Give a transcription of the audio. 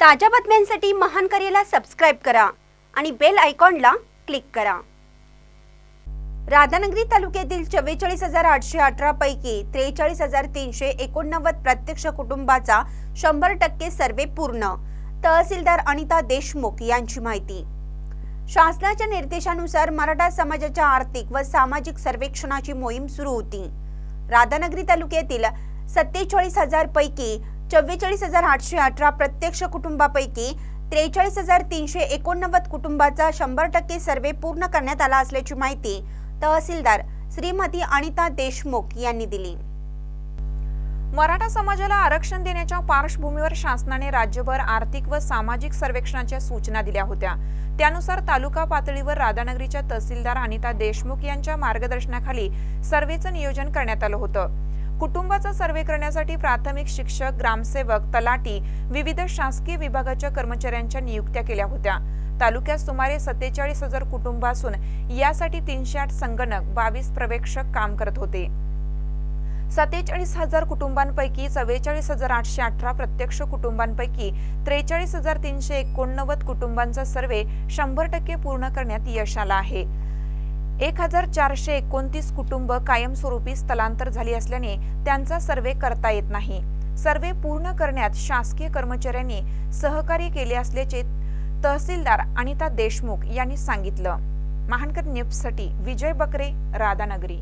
ताज्या बातम्यांसाठी महान करेला सबस्क्राइब करा आणि बेल आयकॉनला क्लिक करा। राधानगरी तालुक्यातील 44,818 पैकी 43,389 प्रत्यक्ष कुटुंबाचा 100% सर्वे पूर्ण। तहसीलदार अनिता देशमुख यांची माहिती। शासनाच्या निर्देशानुसार मराठा समाजाच्या आर्थिक व सामाजिक सर्वेक्षणाची मोहीम सुरू होती। राधानगरी तालुक्यातील 47,000 पैकी 44,818 प्रत्यक्ष कुटुंबापैकी 43,389 कुटुंबाचा 100% सर्वे पूर्ण करण्यात आला असल्याची माहिती तहसीलदार श्रीमती अनिता देशमुख यांनी दिली। मराठा समाजाला आरक्षण देण्याच्या पार्श्वभूमीवर शासनाने राज्यभर आर्थिक व सामाजिक सर्वेक्षणाच्या सूचना दिल्या होत्या। त्यानुसार तालुका पातळीवर राधानगरीच्या तहसीलदार अनिता देशमुख यांच्या मार्गदर्शनाखाली सर्वेचं नियोजन करण्यात आलं होतं। कुटुंबाचा सर्वे करण्यासाठी प्राथमिक शिक्षक, ग्रामसेवक, तलाठी, विविध शासकीय विभागाच्या कर्मचाऱ्यांच्या नियुक्त्या केल्या होत्या। तालुक्यात सुमारे 47,000 कुटुंब असून यासाठी 308 संगणक, 22 पर्यवेक्षक काम करत होते। 47,000 कुटुंबांपैकी 44,818 प्रत्यक्ष कुटुंबांपैकी 43,389 कुटुंबांचा सर्वे 100% पूर्ण करण्यात यश आलं आहे। 1,429 कुटुंब कायमस्वरूपी स्थलांतर झाली असल्याने त्यांचा सर्वे करता येत नाही। सर्वे पूर्ण करण्यात शासकीय कर्मचाऱ्यांनी सहकार्य केले असल्याचे तहसीलदार अनिता देशमुख यांनी सांगितलं। महानकर न्यूजसाठी विजय बकरे, राधानगरी।